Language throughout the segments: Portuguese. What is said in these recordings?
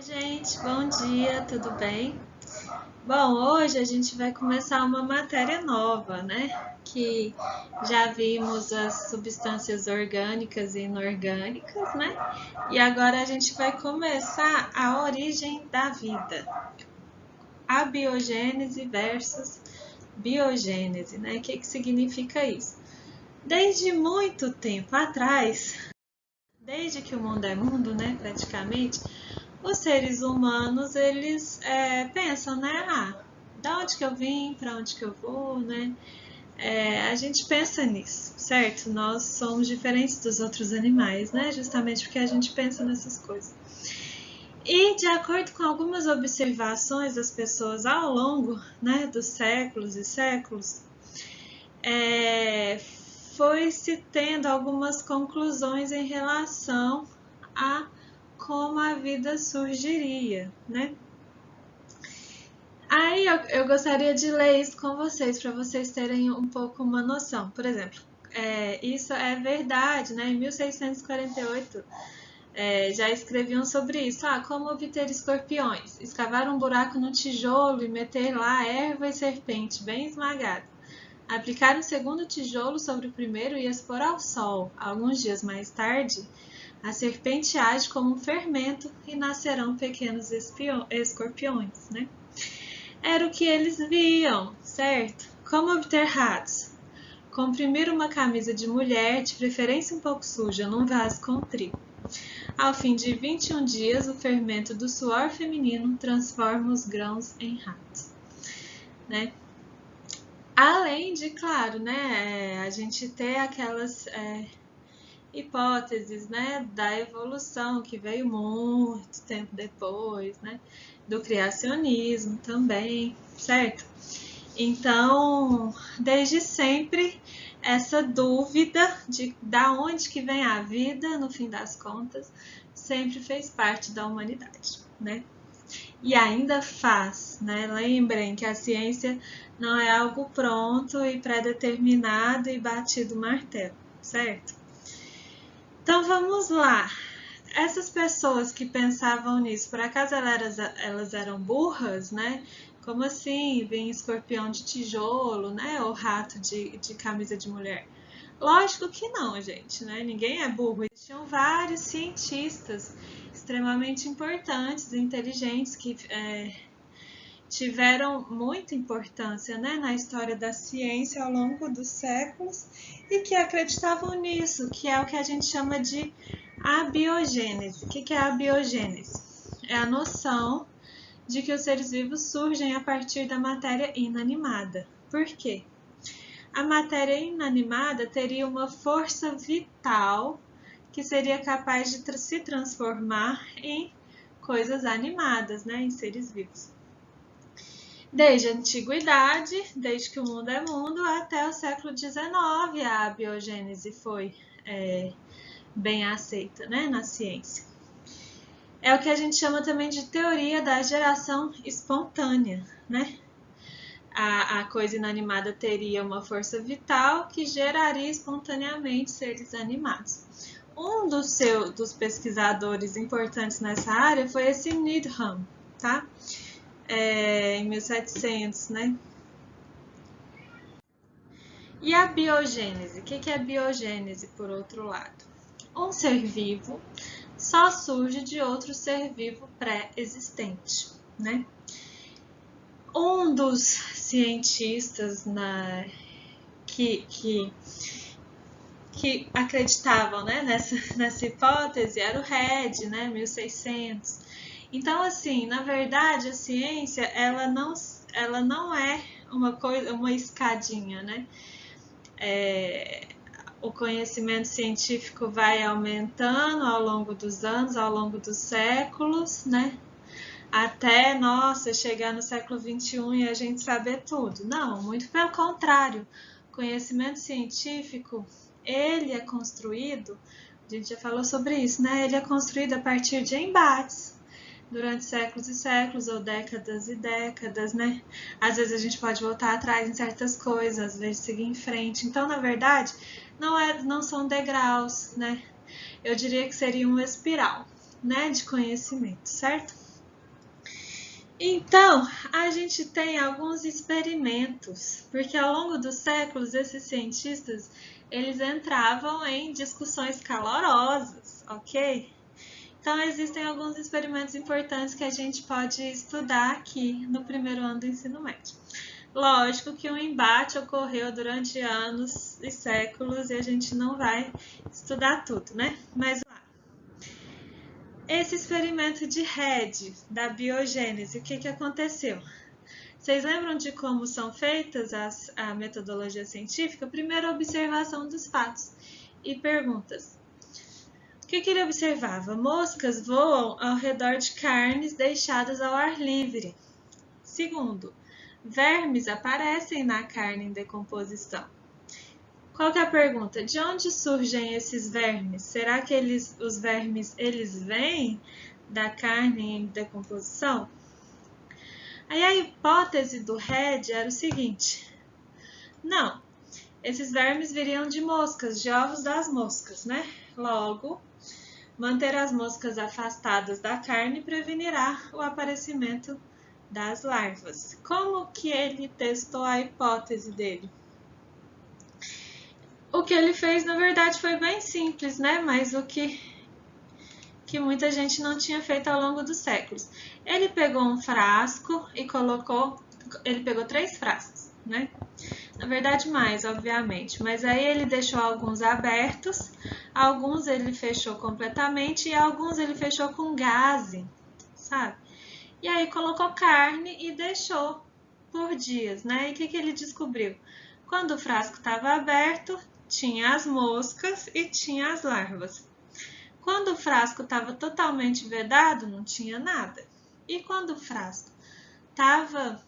Gente, bom dia, tudo bem? Bom, hoje a gente vai começar uma matéria nova, né? Que já vimos as substâncias orgânicas e inorgânicas, né? E agora a gente vai começar a origem da vida. Abiogênese versus biogênese, né? O que significa isso? Desde muito tempo atrás, desde que o mundo é mundo, né? Praticamente, os seres humanos, eles pensam, né? Da onde que eu vim, para onde que eu vou, né? A gente pensa nisso, certo? Nós somos diferentes dos outros animais, né? Justamente porque a gente pensa nessas coisas. E de acordo com algumas observações das pessoas ao longo, né, dos séculos e séculos, foi se tendo algumas conclusões em relação a como a vida surgiria, né? Aí eu gostaria de ler isso com vocês, para vocês terem um pouco uma noção. Por exemplo, isso é verdade, né? Em 1648 já escreviam sobre isso. Como obter escorpiões? Escavar um buraco no tijolo e meter lá erva e serpente bem esmagada. Aplicar um segundo tijolo sobre o primeiro e expor ao sol. Alguns dias mais tarde, a serpente age como um fermento e nascerão pequenos escorpiões, né? Era o que eles viam, certo? Como obter ratos? Comprimir uma camisa de mulher, de preferência um pouco suja, num vaso com trigo. Ao fim de 21 dias, o fermento do suor feminino transforma os grãos em ratos, né? Além de, claro, né, a gente ter aquelas hipóteses, né, da evolução que veio muito tempo depois, né, do criacionismo também, certo? Então, desde sempre, essa dúvida de da onde que vem a vida, no fim das contas, sempre fez parte da humanidade, né? E ainda faz, né? Lembrem que a ciência não é algo pronto e pré-determinado e batido martelo, certo? Então vamos lá. Essas pessoas que pensavam nisso, por acaso elas eram burras, né? Como assim? Vem escorpião de tijolo, né? Ou rato de camisa de mulher? Lógico que não, gente, né? Ninguém é burro. Existiam vários cientistas extremamente importantes e inteligentes que tiveram muita importância, né, na história da ciência ao longo dos séculos e que acreditavam nisso, que é o que a gente chama de abiogênese. O que é a abiogênese? É a noção de que os seres vivos surgem a partir da matéria inanimada. Por quê? A matéria inanimada teria uma força vital que seria capaz de se transformar em coisas animadas, né, em seres vivos. Desde a antiguidade, desde que o mundo é mundo, até o século XIX, a biogênese foi bem aceita, né, na ciência. É o que a gente chama também de teoria da geração espontânea, né? A coisa inanimada teria uma força vital que geraria espontaneamente seres animados. Um dos pesquisadores importantes nessa área foi esse Needham, tá? Em 1700, né? E a biogênese? O que é biogênese, por outro lado? Um ser vivo só surge de outro ser vivo pré-existente, né? Um dos cientistas que acreditavam, né, nessa hipótese era o Red, né, 1600. Então, assim, na verdade, a ciência ela não é uma escadinha, né? O conhecimento científico vai aumentando ao longo dos anos, ao longo dos séculos, né? Até, nossa, chegar no século XXI e a gente saber tudo. Não, muito pelo contrário. O conhecimento científico, ele é construído, a gente já falou sobre isso, né? Ele é construído a partir de embates durante séculos e séculos, ou décadas e décadas, né? Às vezes a gente pode voltar atrás em certas coisas, às vezes seguir em frente. Então, na verdade, não são degraus, né? Eu diria que seria uma espiral, né, de conhecimento, certo? Então, a gente tem alguns experimentos, porque ao longo dos séculos esses cientistas eles entravam em discussões calorosas, ok? Então, existem alguns experimentos importantes que a gente pode estudar aqui no primeiro ano do ensino médio. Lógico que um embate ocorreu durante anos e séculos e a gente não vai estudar tudo, né? Mas lá. Esse experimento de Red, da biogênese, o que aconteceu? Vocês lembram de como são feitas a metodologia científica? Primeiro, observação dos fatos e perguntas. O que ele observava? Moscas voam ao redor de carnes deixadas ao ar livre. Segundo, vermes aparecem na carne em decomposição. Qual que é a pergunta? De onde surgem esses vermes? Será que os vermes vêm da carne em decomposição? Aí a hipótese do Red era o seguinte: não, esses vermes viriam de moscas, de ovos das moscas, né? Logo, manter as moscas afastadas da carne prevenirá o aparecimento das larvas. Como que ele testou a hipótese dele? O que ele fez, na verdade, foi bem simples, né? Mas o que muita gente não tinha feito ao longo dos séculos. Ele pegou um frasco e ele pegou 3 frascos, né? Na verdade, mais, obviamente. Mas aí ele deixou alguns abertos, alguns ele fechou completamente e alguns ele fechou com gaze, sabe? E aí colocou carne e deixou por dias, né? E o que ele descobriu? Quando o frasco estava aberto, tinha as moscas e tinha as larvas. Quando o frasco estava totalmente vedado, não tinha nada. E quando o frasco estava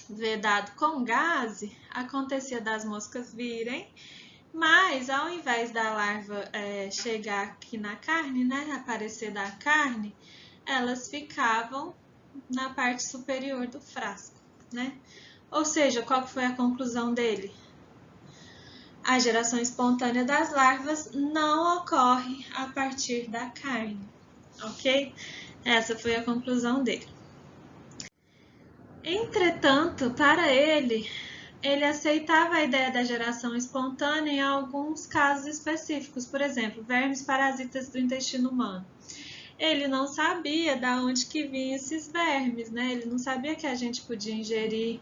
vedado com gaze, acontecia das moscas virem, mas ao invés da larva chegar aqui na carne, né, aparecer da carne, elas ficavam na parte superior do frasco, né? Ou seja, qual foi a conclusão dele? A geração espontânea das larvas não ocorre a partir da carne, ok? Essa foi a conclusão dele. Entretanto, para ele aceitava a ideia da geração espontânea em alguns casos específicos, por exemplo, vermes parasitas do intestino humano. Ele não sabia de onde que vinham esses vermes, né? Ele não sabia que a gente podia ingerir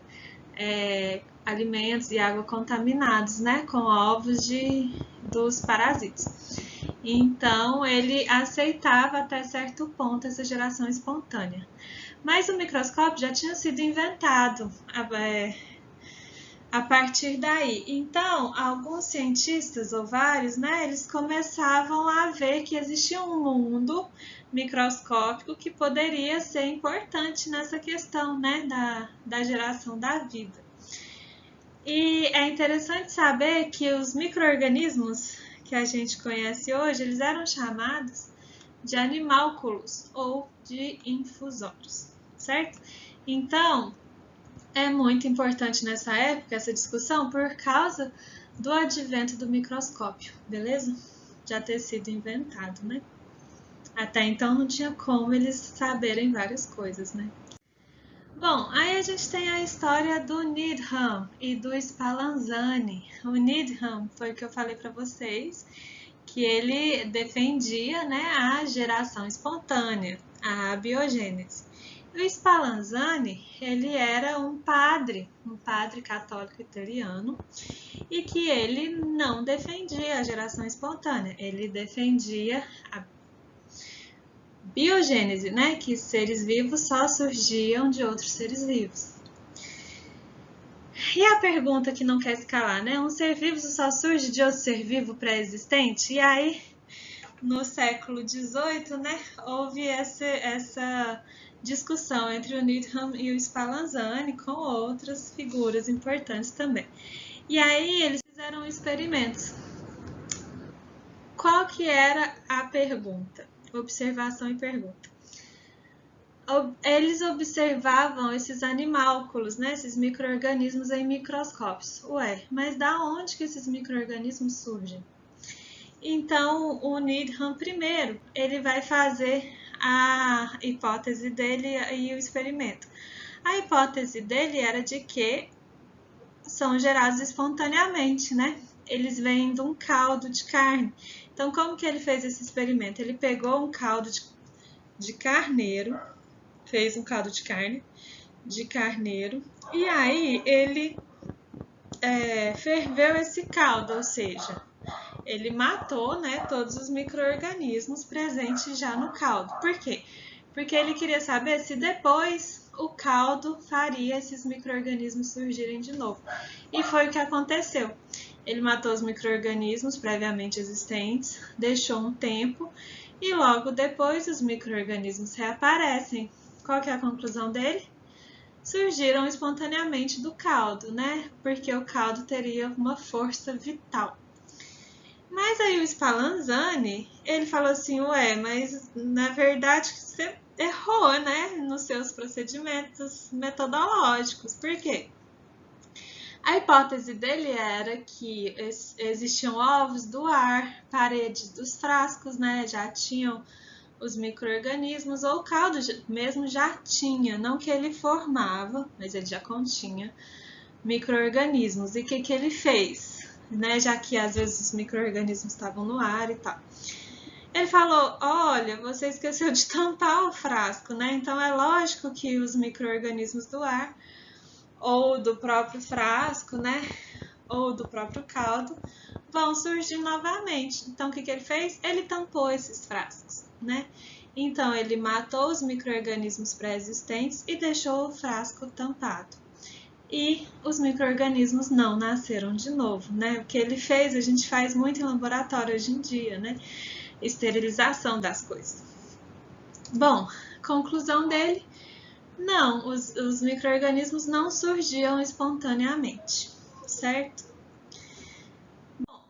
alimentos e água contaminados, né? Com ovos dos parasitas. Então, ele aceitava até certo ponto essa geração espontânea. Mas o microscópio já tinha sido inventado a partir daí. Então, alguns cientistas, ou vários, né, eles começavam a ver que existia um mundo microscópico que poderia ser importante nessa questão, né, da geração da vida. E é interessante saber que os micro-organismos que a gente conhece hoje, eles eram chamados de animálculos ou de infusórios, certo? Então, é muito importante nessa época essa discussão por causa do advento do microscópio, beleza? Já ter sido inventado, né? Até então não tinha como eles saberem várias coisas, né? Bom, aí a gente tem a história do Needham e do Spallanzani. O Needham foi o que eu falei para vocês, que ele defendia, né, a geração espontânea, a biogênese. O Spallanzani, ele era um padre católico italiano, e que ele não defendia a geração espontânea, ele defendia a biogênese, né, que seres vivos só surgiam de outros seres vivos. E a pergunta que não quer se calar, né, um ser vivo só surge de outro ser vivo pré-existente? E aí, no século XVIII, né, houve essa discussão entre o Needham e o Spallanzani, com outras figuras importantes também. E aí eles fizeram experimentos. Qual que era a pergunta? Observação e pergunta. Eles observavam esses animálculos, né, esses micro-organismos em microscópios. Ué, mas da onde que esses micro-organismos surgem? Então, o Needham primeiro, ele vai fazer a hipótese dele e o experimento. A hipótese dele era de que são gerados espontaneamente, né? Eles vêm de um caldo de carne. Então, como que ele fez esse experimento? Ele pegou um caldo de carneiro, fez um caldo de carne de carneiro, e aí ele ferveu esse caldo, ou seja, ele matou, né, todos os micro-organismos presentes já no caldo. Por quê? Porque ele queria saber se depois o caldo faria esses micro-organismos surgirem de novo. E foi o que aconteceu. Ele matou os micro-organismos previamente existentes, deixou um tempo e logo depois os micro-organismos reaparecem. Qual que é a conclusão dele? Surgiram espontaneamente do caldo, né? Porque o caldo teria uma força vital. Mas aí o Spallanzani, ele falou assim, ué, mas na verdade você errou, né, nos seus procedimentos metodológicos. Por quê? A hipótese dele era que existiam ovos do ar, paredes dos frascos, né, já tinham os micro-organismos, ou o caldo mesmo já tinha, não que ele formava, mas ele já continha micro-organismos. E o que ele fez? Né, já que às vezes os micro-organismos estavam no ar e tal. Ele falou, olha, você esqueceu de tampar o frasco, né? Então é lógico que os micro-organismos do ar, ou do próprio frasco, né? Ou do próprio caldo, vão surgir novamente. Então o que ele fez? Ele tampou esses frascos, né? Então ele matou os micro-organismos pré-existentes e deixou o frasco tampado. E os micro-organismos não nasceram de novo, né? O que ele fez, a gente faz muito em laboratório hoje em dia, né? Esterilização das coisas. Bom, conclusão dele, não, os micro-organismos não surgiam espontaneamente, certo? Bom,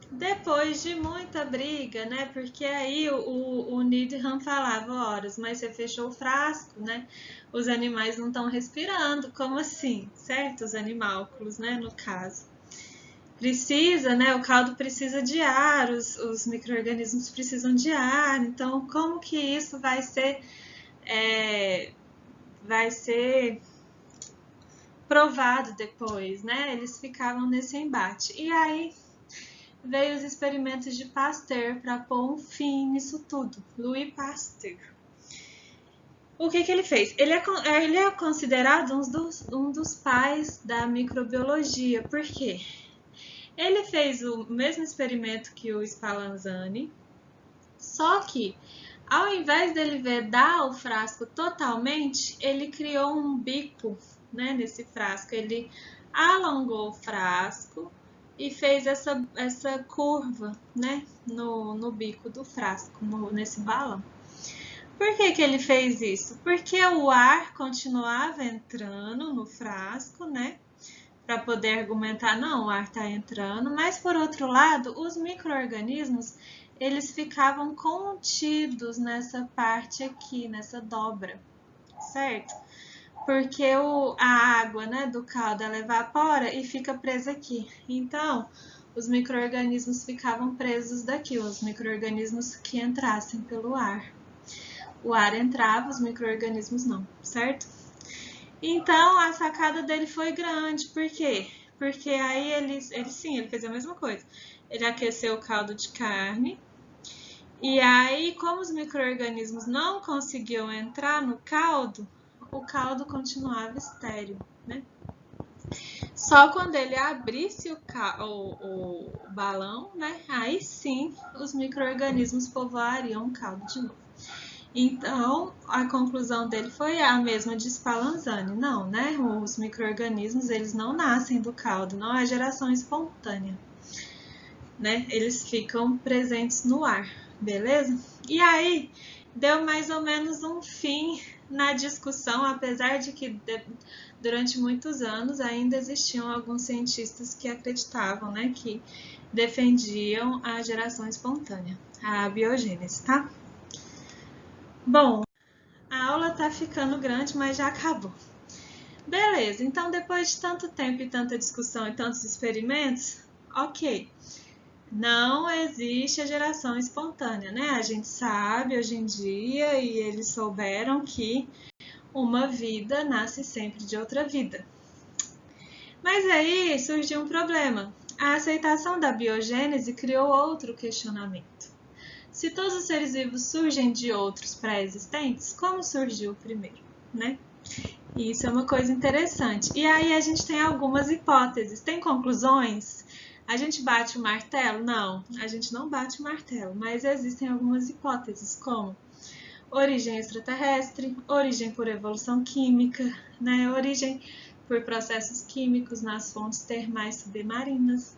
depois de muita briga, né? Porque aí o Needham falava, horas, mas você fechou o frasco, né? Os animais não estão respirando, como assim? Certo? Os animálculos, né? No caso. Precisa, né? O caldo precisa de ar, os micro-organismos precisam de ar. Então, como que isso vai ser provado depois, né? Eles ficavam nesse embate. E aí veio os experimentos de Pasteur para pôr um fim nisso tudo. Louis Pasteur. O que ele fez? Ele é considerado um dos pais da microbiologia. Por quê? Ele fez o mesmo experimento que o Spallanzani, só que ao invés dele vedar o frasco totalmente, ele criou um bico, né, nesse frasco. Ele alongou o frasco e fez essa curva, né, no bico do frasco, nesse balão. Por que ele fez isso? Porque o ar continuava entrando no frasco, né? Para poder argumentar, não, o ar está entrando, mas por outro lado, os micro-organismos, eles ficavam contidos nessa parte aqui, nessa dobra, certo? Porque a água, né, do caldo, ela evapora e fica presa aqui. Então, os micro-organismos ficavam presos daqui, os micro-organismos que entrassem pelo ar. O ar entrava, os micro-organismos não, certo? Então, a sacada dele foi grande. Por quê? Porque aí ele fez a mesma coisa. Ele aqueceu o caldo de carne. E aí, como os micro-organismos não conseguiam entrar no caldo, o caldo continuava estéril, né? Só quando ele abrisse o balão, né? Aí sim, os micro-organismos povoariam o caldo de novo. Então, a conclusão dele foi a mesma de Spallanzani. Não, né? Os micro-organismos, eles não nascem do caldo, não é geração espontânea, né? Eles ficam presentes no ar, beleza? E aí, deu mais ou menos um fim na discussão, apesar de que durante muitos anos ainda existiam alguns cientistas que acreditavam, né? Que defendiam a geração espontânea, a abiogênese, tá? Bom, a aula tá ficando grande, mas já acabou. Beleza, então depois de tanto tempo e tanta discussão e tantos experimentos, ok. não existe a geração espontânea, né? A gente sabe hoje em dia e eles souberam que uma vida nasce sempre de outra vida. Mas aí surgiu um problema. A aceitação da biogênese criou outro questionamento. Se todos os seres vivos surgem de outros pré-existentes, como surgiu o primeiro, né? Isso é uma coisa interessante. E aí a gente tem algumas hipóteses. Tem conclusões? A gente bate o martelo? Não, a gente não bate o martelo, mas existem algumas hipóteses, como origem extraterrestre, origem por evolução química, né? Origem por processos químicos nas fontes termais submarinas.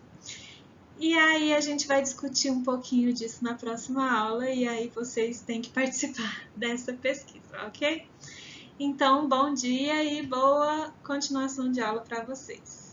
E aí a gente vai discutir um pouquinho disso na próxima aula e aí vocês têm que participar dessa pesquisa, ok? Então, bom dia e boa continuação de aula para vocês.